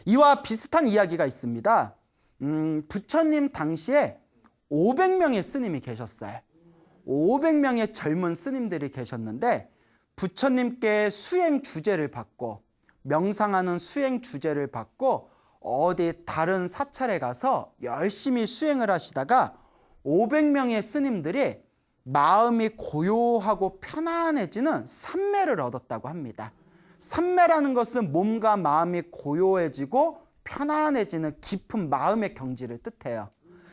이와 비슷한 이야기가 있습니다. 부처님 당시에 500명의 스님이 계셨어요. 500명의 젊은 스님들이 계셨는데 부처님께 수행 주제를 받고 명상하는 수행 주제를 받고 어디 다른 사찰에 가서 열심히 수행을 하시다가 500명의 스님들이 마음이 고요하고 편안해지는 삼매를 얻었다고 합니다. 삼매라는 것은 몸과 마음이 고요해지고 편안해지는 깊은 마음의 경지를 뜻해요.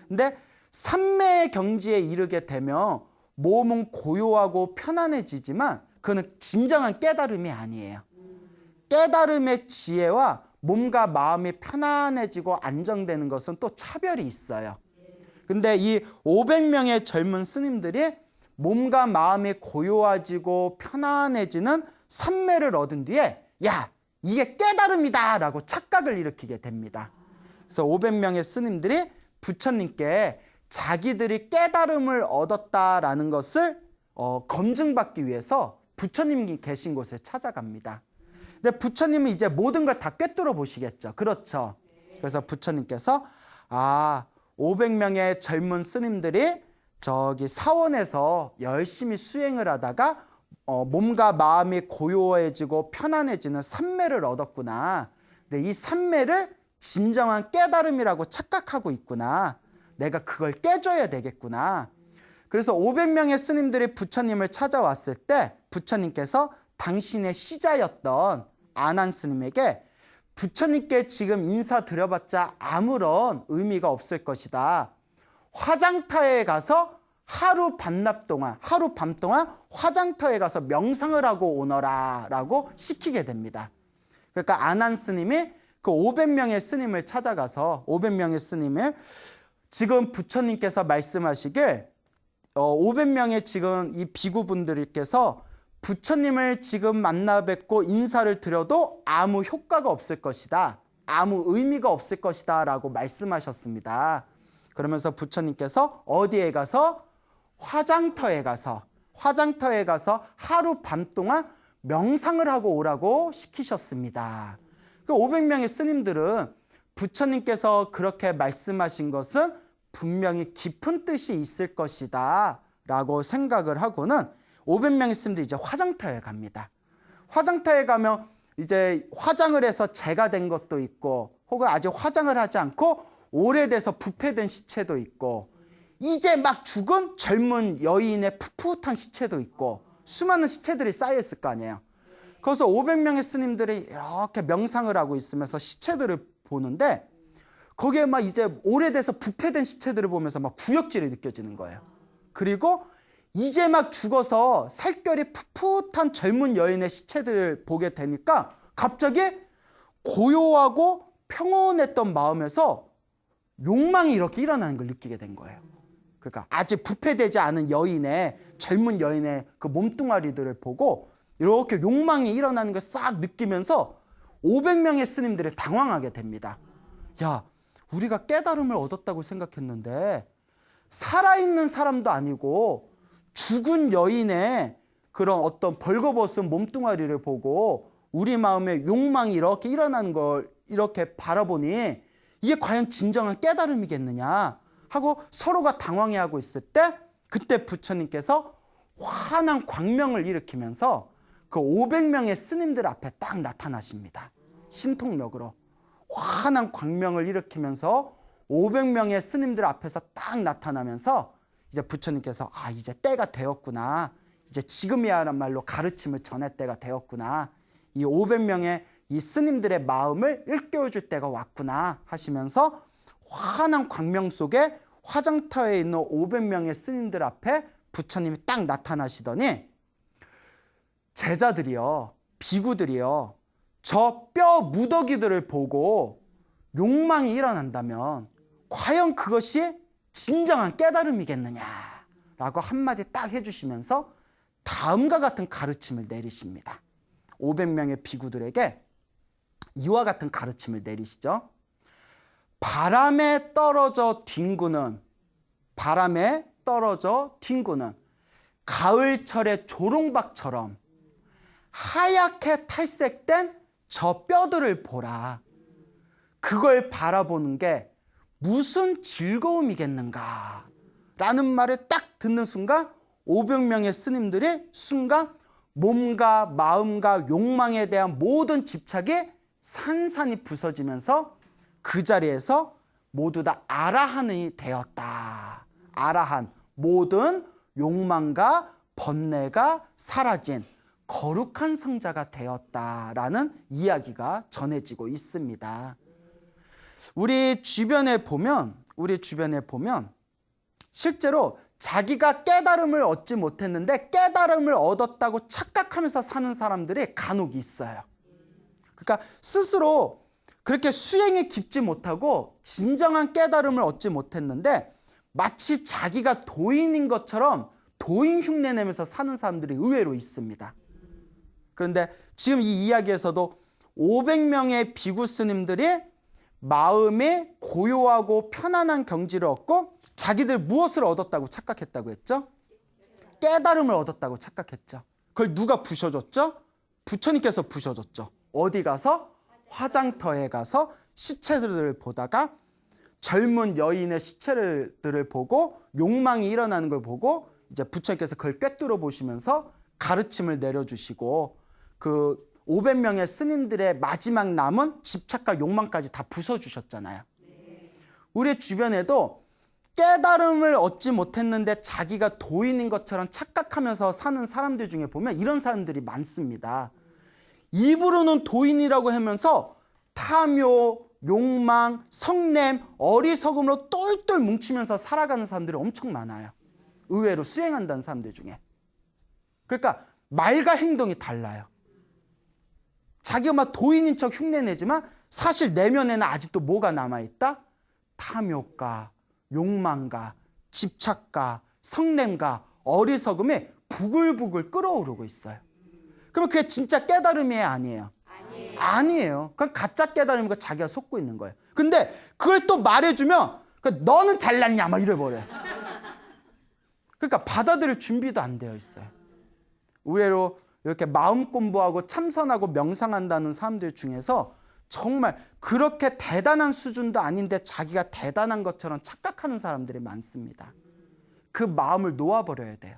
근데 삼매의 경지에 이르게 되면 몸은 고요하고 편안해지지만 그는 진정한 깨달음이 아니에요. 깨달음의 지혜와 몸과 마음이 편안해지고 안정되는 것은 또 차별이 있어요. 근데 이 500명의 젊은 스님들이 몸과 마음이 고요해지고 편안해지는 삼매를 얻은 뒤에 야, 이게 깨달음이다 라고 착각을 일으키게 됩니다. 그래서 500명의 스님들이 부처님께 자기들이 깨달음을 얻었다라는 것을 검증받기 위해서 부처님이 계신 곳에 찾아갑니다. 근데 부처님은 이제 모든 걸 다 꿰뚫어 보시겠죠. 그렇죠. 그래서 부처님께서 500명의 젊은 스님들이 저기 사원에서 열심히 수행을 하다가 몸과 마음이 고요해지고 편안해지는 삼매를 얻었구나. 근데 이 삼매를 진정한 깨달음이라고 착각하고 있구나. 내가 그걸 깨줘야 되겠구나. 그래서 500명의 스님들이 부처님을 찾아왔을 때 부처님께서 당신의 시자였던 아난 스님에게 부처님께 지금 인사드려봤자 아무런 의미가 없을 것이다. 화장터에 가서 하루 밤 동안 화장터에 가서 명상을 하고 오너라 라고 시키게 됩니다. 그러니까 아난 스님이 그 500명의 스님을 찾아가서 500명의 스님을 지금 부처님께서 말씀하시길 500명의 지금 이 비구분들께서 부처님을 지금 만나 뵙고 인사를 드려도 아무 효과가 없을 것이다. 아무 의미가 없을 것이다 라고 말씀하셨습니다. 그러면서 부처님께서 어디에 가서 화장터에 가서 하루 밤 동안 명상을 하고 오라고 시키셨습니다. 그 500명의 스님들은 부처님께서 그렇게 말씀하신 것은 분명히 깊은 뜻이 있을 것이다 라고 생각을 하고는 500명의 스님들이 이제 화장터에 갑니다. 화장터에 가면 이제 화장을 해서 재가 된 것도 있고 혹은 아직 화장을 하지 않고 오래돼서 부패된 시체도 있고 이제 막 죽은 젊은 여인의 풋풋한 시체도 있고 수많은 시체들이 쌓여있을 거 아니에요. 그래서 500명의 스님들이 이렇게 명상을 하고 있으면서 시체들을 보는데 거기에 막 이제 오래돼서 부패된 시체들을 보면서 막 구역질이 느껴지는 거예요. 그리고 이제 막 죽어서 살결이 풋풋한 젊은 여인의 시체들을 보게 되니까 갑자기 고요하고 평온했던 마음에서 욕망이 이렇게 일어나는 걸 느끼게 된 거예요. 그러니까 아직 부패되지 않은 젊은 여인의 그 몸뚱아리들을 보고 이렇게 욕망이 일어나는 걸 싹 느끼면서 500명의 스님들이 당황하게 됩니다. 야, 우리가 깨달음을 얻었다고 생각했는데 살아있는 사람도 아니고 죽은 여인의 그런 어떤 벌거벗은 몸뚱아리를 보고 우리 마음에 욕망이 이렇게 일어나는 걸 이렇게 바라보니 이게 과연 진정한 깨달음이겠느냐 하고 서로가 당황해하고 있을 때 그때 부처님께서 환한 광명을 일으키면서 그 500명의 스님들 앞에 딱 나타나십니다. 신통력으로 환한 광명을 일으키면서 500명의 스님들 앞에서 딱 나타나면서 이제 부처님께서 이제 때가 되었구나. 이제 지금이야말로 가르침을 전할 때가 되었구나. 이 500명의 이 스님들의 마음을 일깨워줄 때가 왔구나 하시면서 환한 광명 속에 화장터에 있는 500명의 스님들 앞에 부처님이 딱 나타나시더니 제자들이요, 비구들이요, 저 뼈 무더기들을 보고 욕망이 일어난다면 과연 그것이 진정한 깨달음이겠느냐라고 한마디 딱 해주시면서 다음과 같은 가르침을 내리십니다. 500명의 비구들에게 이와 같은 가르침을 내리시죠. 바람에 떨어져 뒹구는 가을철의 조롱박처럼 하얗게 탈색된 저 뼈들을 보라. 그걸 바라보는 게 무슨 즐거움이겠는가 라는 말을 딱 듣는 순간 500명의 스님들이 순간 몸과 마음과 욕망에 대한 모든 집착이 산산이 부서지면서 그 자리에서 모두 다 아라한이 되었다. 아라한, 모든 욕망과 번뇌가 사라진 거룩한 성자가 되었다라는 이야기가 전해지고 있습니다. 우리 주변에 보면 실제로 자기가 깨달음을 얻지 못했는데 깨달음을 얻었다고 착각하면서 사는 사람들이 간혹 있어요. 그러니까 스스로 그렇게 수행이 깊지 못하고 진정한 깨달음을 얻지 못했는데 마치 자기가 도인인 것처럼 도인 흉내 내면서 사는 사람들이 의외로 있습니다. 그런데 지금 이 이야기에서도 500명의 비구 스님들이 마음에 고요하고 편안한 경지를 얻고 자기들 무엇을 얻었다고 착각했다고 했죠? 깨달음을 얻었다고 착각했죠. 그걸 누가 부셔줬죠? 부처님께서 부셔줬죠. 어디 가서? 화장터에 가서 시체들을 보다가 젊은 여인의 시체들을 보고 욕망이 일어나는 걸 보고 이제 부처님께서 그걸 꿰뚫어 보시면서 가르침을 내려주시고 그 500명의 스님들의 마지막 남은 집착과 욕망까지 다 부숴주셨잖아요. 우리 주변에도 깨달음을 얻지 못했는데 자기가 도인인 것처럼 착각하면서 사는 사람들 중에 보면 이런 사람들이 많습니다. 입으로는 도인이라고 하면서 탐욕, 욕망, 성냄, 어리석음으로 똘똘 뭉치면서 살아가는 사람들이 엄청 많아요. 의외로 수행한다는 사람들 중에. 그러니까 말과 행동이 달라요. 자기가 막 도인인 척 흉내내지만 사실 내면에는 아직도 뭐가 남아있다? 탐욕과 욕망과 집착과 성냄과 어리석음이 부글부글 끓어오르고 있어요. 그러면 그게 진짜 깨달음이 아니에요? 아니에요. 그건 가짜 깨달음이고 자기가 속고 있는 거예요. 근데 그걸 또 말해주면 너는 잘났냐 막 이래버려요. 그러니까 받아들일 준비도 안 되어 있어요. 의외로 이렇게 마음 공부하고 참선하고 명상한다는 사람들 중에서 정말 그렇게 대단한 수준도 아닌데 자기가 대단한 것처럼 착각하는 사람들이 많습니다. 그 마음을 놓아버려야 돼요.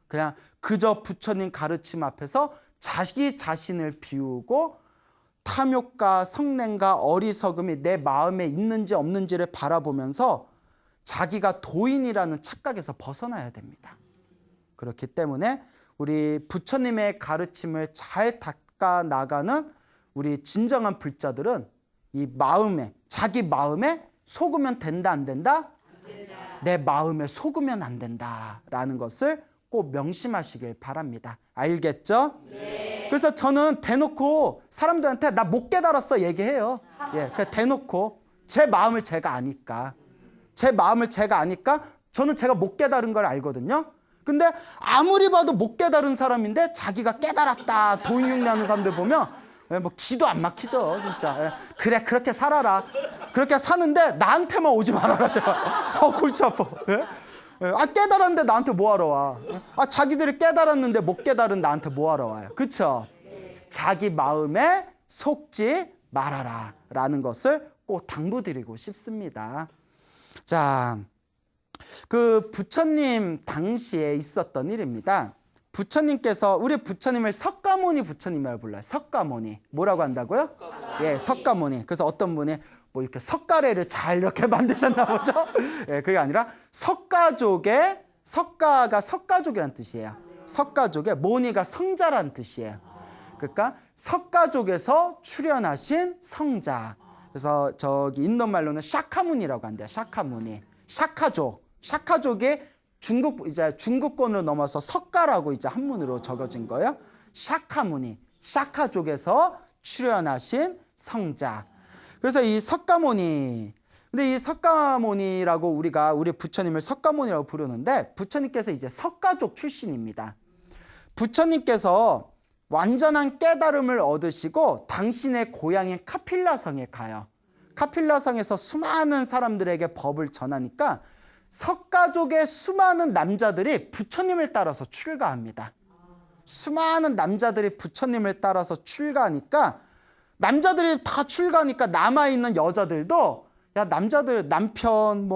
그냥 그저 부처님 가르침 앞에서 자기 자신을 비우고 탐욕과 성냄과 어리석음이 내 마음에 있는지 없는지를 바라보면서 자기가 도인이라는 착각에서 벗어나야 됩니다. 그렇기 때문에 우리 부처님의 가르침을 잘 닦아 나가는 우리 진정한 불자들은 이 마음에, 자기 마음에 속으면 된다 안 된다? 내 마음에 속으면 안 된다라는 것을 꼭 명심하시길 바랍니다. 알겠죠? 네. 그래서 저는 대놓고 사람들한테 나 못 깨달았어 얘기해요. 예, 대놓고 제 마음을 제가 아니까 저는 제가 못 깨달은 걸 알거든요. 근데 아무리 봐도 못 깨달은 사람인데 자기가 깨달았다 도인흉내하는 사람들 보면 뭐 기도 안 막히죠 진짜. 그래 그렇게 살아라. 그렇게 사는데 나한테만 오지 말아라 제발. 골치 아파. 깨달았는데 나한테 뭐하러 와. 자기들이 깨달았는데 못 깨달은 나한테 뭐하러 와요. 그렇죠? 자기 마음에 속지 말아라 라는 것을 꼭 당부드리고 싶습니다. 자, 그 부처님 당시에 있었던 일입니다. 부처님께서 우리 부처님을 석가모니 부처님이라고 불러요. 석가모니. 뭐라고 한다고요? 예, 석가모니. 그래서 어떤 분이 뭐 이렇게 석가래를 잘 이렇게 만드셨나 보죠? 예, 그게 아니라 석가족의 석가가 석가족이란 뜻이에요. 석가족의 모니가 성자란 뜻이에요. 그러니까 석가족에서 출현하신 성자. 그래서 저기 인도말로는 샤카문이라고 한대요. 샤카문이. 샤카족이 중국권으로 넘어서 석가라고 이제 한문으로 적어진 거예요. 샤카무니, 샤카족에서 출현하신 성자. 그래서 이 석가모니, 근데 이 석가모니라고 우리 부처님을 석가모니라고 부르는데 부처님께서 이제 석가족 출신입니다. 부처님께서 완전한 깨달음을 얻으시고 당신의 고향인 카필라성에 가요. 카필라성에서 수많은 사람들에게 법을 전하니까 석가족의 수많은 남자들이 부처님을 따라서 출가합니다. 수많은 남자들이 부처님을 따라서 출가하니까 남자들이 다 출가하니까 남아있는 여자들도 야, 남자들 남편,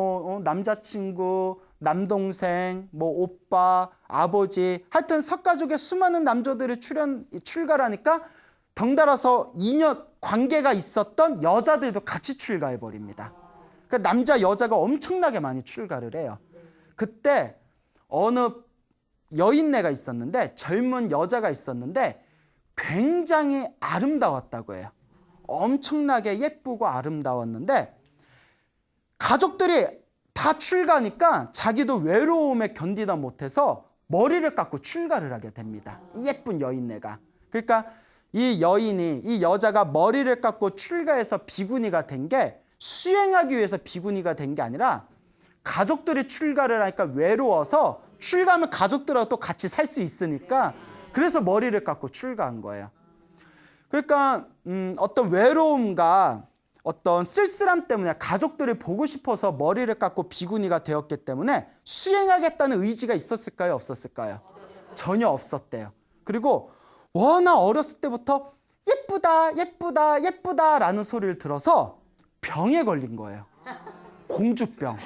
남자친구, 남동생, 오빠, 아버지, 하여튼 석가족의 수많은 남자들이 출가를 하니까 덩달아서 인연 관계가 있었던 여자들도 같이 출가해 버립니다. 그러니까 남자 여자가 엄청나게 많이 출가를 해요. 그때 어느 여인네가 있었는데, 젊은 여자가 있었는데 굉장히 아름다웠다고 해요. 엄청나게 예쁘고 아름다웠는데 가족들이 다 출가하니까 자기도 외로움에 견디다 못해서 머리를 깎고 출가를 하게 됩니다. 이 예쁜 여인네가. 그러니까 이 여자가 머리를 깎고 출가해서 비구니가 된 게 수행하기 위해서 비구니가 된 게 아니라 가족들이 출가를 하니까 외로워서, 출가하면 가족들하고 또 같이 살 수 있으니까 그래서 머리를 깎고 출가한 거예요. 그러니까 어떤 외로움과 어떤 쓸쓸함 때문에 가족들을 보고 싶어서 머리를 깎고 비구니가 되었기 때문에 수행하겠다는 의지가 있었을까요? 없었을까요? 전혀 없었대요. 그리고 워낙 어렸을 때부터 예쁘다 예쁘다 예쁘다라는 소리를 들어서 병에 걸린 거예요. 공주병.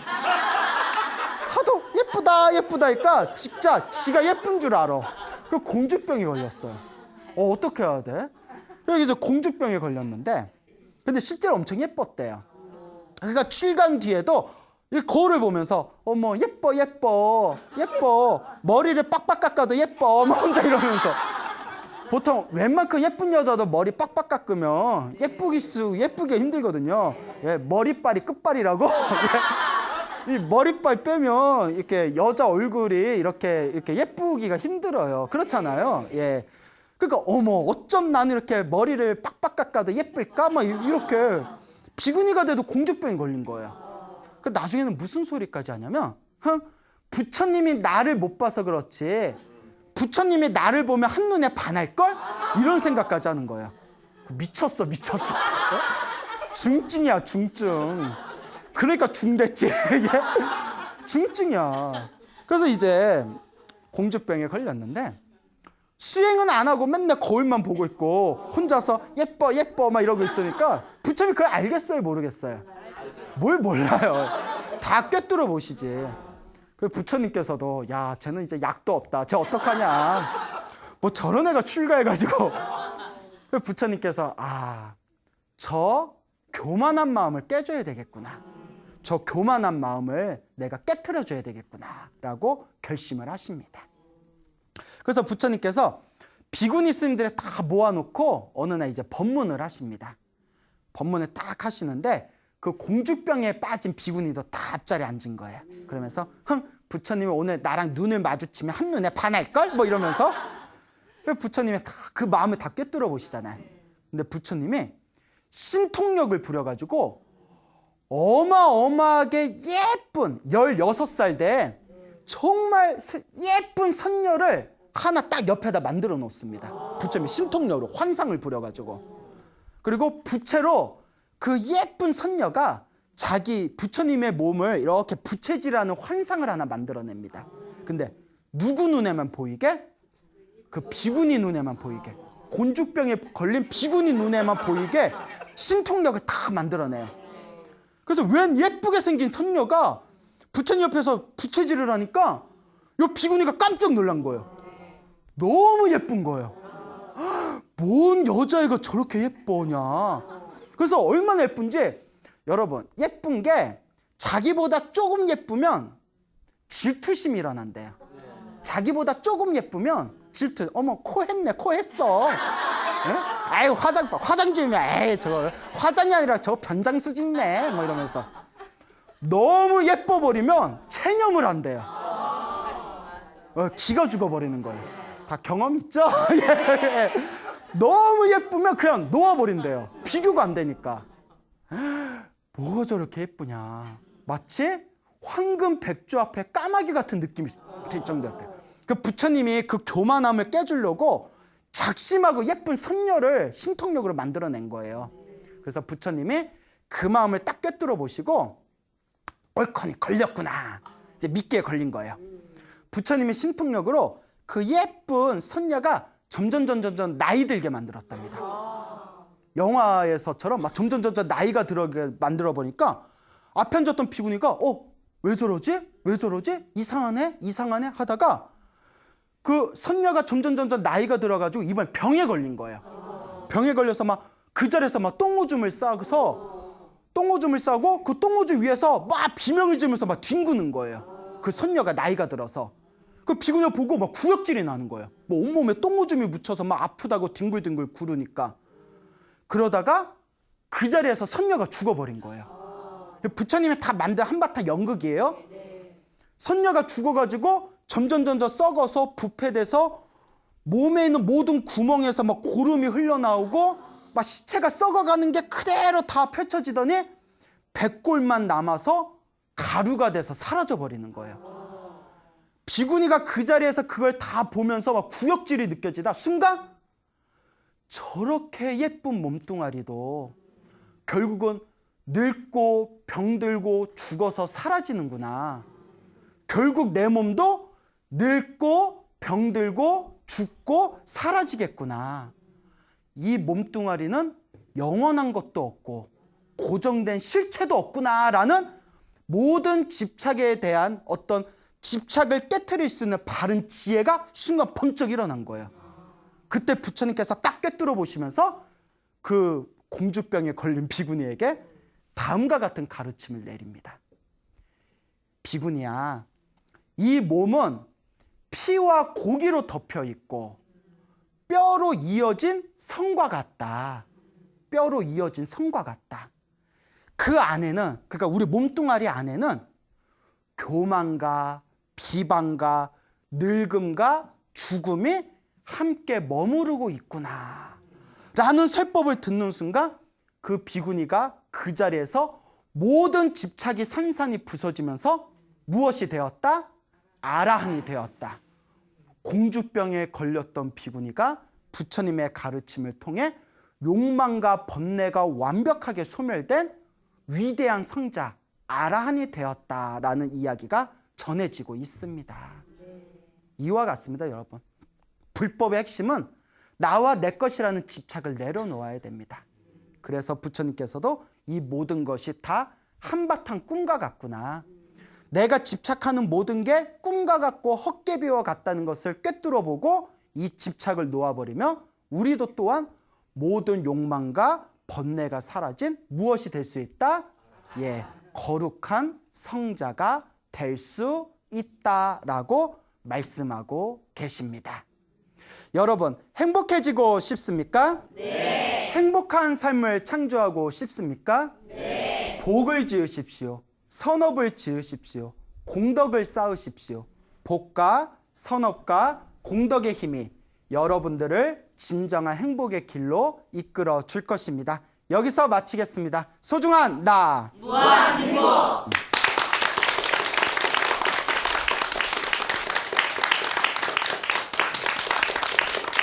하도 예쁘다 예쁘다 하니까 진짜 지가 예쁜 줄 알아. 그 공주병이 걸렸어요. 어떻게 해야 돼? 여기서 공주병에 걸렸는데, 근데 실제로 엄청 예뻤대요. 그러니까 출간 뒤에도 이 거울을 보면서 어머 예뻐 예뻐 예뻐, 머리를 빡빡 깎아도 예뻐, 혼자 이러면서. 보통 웬만큼 예쁜 여자도 머리 빡빡 깎으면 예쁘게 힘들거든요. 예, 머리빨이 끝발이라고. 이 머리빨 빼면 이렇게 여자 얼굴이 이렇게 예쁘기가 힘들어요. 그렇잖아요. 예. 그러니까 어머 어쩜 나는 이렇게 머리를 빡빡 깎아도 예쁠까? 막 이렇게 비구니가 돼도 공주병이 걸린 거예요. 그 나중에는 무슨 소리까지 하냐면, 부처님이 나를 못 봐서 그렇지 부처님이 나를 보면 한눈에 반할걸? 이런 생각까지 하는 거예요. 미쳤어. 중증이야, 중증. 그러니까 중됐지. 중증이야. 그래서 이제 공주병에 걸렸는데 수행은 안 하고 맨날 거울만 보고 있고 혼자서 예뻐 막 이러고 있으니까 부처님이 그걸 알겠어요, 모르겠어요? 뭘 몰라요. 다 꿰뚫어 보시지. 그 부처님께서도 야, 쟤는 이제 약도 없다. 쟤 어떡하냐. 뭐 저런 애가 출가해가지고. 그 부처님께서 저 교만한 마음을 깨줘야 되겠구나. 저 교만한 마음을 내가 깨트려줘야 되겠구나 라고 결심을 하십니다. 그래서 부처님께서 비구니 스님들을 다 모아놓고 어느 날 이제 법문을 하십니다. 법문을 딱 하시는데 그 공주병에 빠진 비구니도 다 앞자리에 앉은 거예요. 그러면서 부처님이 오늘 나랑 눈을 마주치면 한눈에 반할걸? 뭐 이러면서 부처님이 그 마음을 다 꿰뚫어 보시잖아요. 근데 부처님이 신통력을 부려가지고 어마어마하게 예쁜 16살 된 정말 예쁜 선녀를 하나 딱 옆에다 만들어 놓습니다. 부처님이 신통력으로 환상을 부려가지고. 그리고 부채로 그 예쁜 선녀가 자기 부처님의 몸을 이렇게 부채질하는 환상을 하나 만들어냅니다. 근데 누구 눈에만 보이게? 그 비구니 눈에만 보이게. 곤죽병에 걸린 비구니 눈에만 보이게 신통력을 다 만들어내요. 그래서 웬 예쁘게 생긴 선녀가 부처님 옆에서 부채질을 하니까 이 비구니가 깜짝 놀란 거예요. 너무 예쁜 거예요. 뭔 여자애가 저렇게 예쁘냐. 그래서 얼마나 예쁜지, 여러분, 예쁜 게 자기보다 조금 예쁘면 질투심이 일어난대요. 자기보다 조금 예쁘면 질투. 어머, 코 했네, 코 했어. 에이, 화장 지으면, 에이, 저거 화장이 아니라 저거 변장 수준이네. 뭐 이러면서. 너무 예뻐 버리면 체념을 한대요. 기가 죽어버리는 거예요. 다 경험 있죠? 예. 너무 예쁘면 그냥 놓아버린대요. 비교가 안 되니까. 뭐가 저렇게 예쁘냐. 마치 황금 백조 앞에 까마귀 같은 느낌이 들 정도였대요. 그 부처님이 그 교만함을 깨주려고 작심하고 예쁜 선녀를 신통력으로 만들어낸 거예요. 그래서 부처님이 그 마음을 딱 꿰뚫어 보시고 옳거니 걸렸구나. 이제 미끼에 걸린 거예요. 부처님의 신통력으로 그 예쁜 선녀가 점점 나이 들게 만들었답니다. 영화에서처럼 막 점점 나이가 들어게 만들어 보니까 앞에 앉았던 비구니가 왜 저러지? 왜 저러지? 이상하네? 이상하네? 하다가 그 선녀가 점점 나이가 들어가지고 이번에 병에 걸린 거예요. 병에 걸려서 막 그 자리에서 막 똥오줌을 싸고 그 똥오줌 위에서 막 비명을 지르면서 막 뒹구는 거예요. 그 선녀가 나이가 들어서. 그 비구녀 보고 막 구역질이 나는 거예요. 뭐 온몸에 똥오줌이 묻혀서 막 아프다고 뒹굴뒹굴 구르니까. 그러다가 그 자리에서 선녀가 죽어버린 거예요. 부처님이 다 만든 한바탕 연극이에요. 선녀가 죽어가지고 점점 썩어서 부패돼서 몸에 있는 모든 구멍에서 막 고름이 흘러나오고 막 시체가 썩어가는 게 그대로 다 펼쳐지더니 백골만 남아서 가루가 돼서 사라져버리는 거예요. 비구니가 그 자리에서 그걸 다 보면서 막 구역질이 느껴지다 순간 저렇게 예쁜 몸뚱아리도 결국은 늙고 병들고 죽어서 사라지는구나. 결국 내 몸도 늙고 병들고 죽고 사라지겠구나. 이 몸뚱아리는 영원한 것도 없고 고정된 실체도 없구나라는 모든 집착에 대한 어떤 집착을 깨트릴 수 있는 바른 지혜가 순간 번쩍 일어난 거예요. 그때 부처님께서 딱 꿰뚫어 보시면서 그 공주병에 걸린 비구니에게 다음과 같은 가르침을 내립니다. 비구니야, 이 몸은 피와 고기로 덮여 있고 뼈로 이어진 성과 같다. 뼈로 이어진 성과 같다. 그 안에는, 그러니까 우리 몸뚱아리 안에는 교만과 비방과 늙음과 죽음이 함께 머무르고 있구나 라는 설법을 듣는 순간 그 비구니가 그 자리에서 모든 집착이 산산이 부서지면서 무엇이 되었다? 아라한이 되었다. 공주병에 걸렸던 비구니가 부처님의 가르침을 통해 욕망과 번뇌가 완벽하게 소멸된 위대한 성자 아라한이 되었다라는 이야기가 전해지고 있습니다. 이와 같습니다, 여러분. 불법의 핵심은 나와 내 것이라는 집착을 내려놓아야 됩니다. 그래서 부처님께서도 이 모든 것이 다 한바탕 꿈과 같구나. 내가 집착하는 모든 게 꿈과 같고 헛개비와 같다는 것을 꿰뚫어 보고 이 집착을 놓아버리면 우리도 또한 모든 욕망과 번뇌가 사라진 무엇이 될 수 있다? 거룩한 성자가 될 수 있다라고 말씀하고 계십니다. 여러분, 행복해지고 싶습니까? 네. 행복한 삶을 창조하고 싶습니까? 네. 복을 지으십시오. 선업을 지으십시오. 공덕을 쌓으십시오. 복과 선업과 공덕의 힘이 여러분들을 진정한 행복의 길로 이끌어 줄 것입니다. 여기서 마치겠습니다. 소중한 나 무한 행복.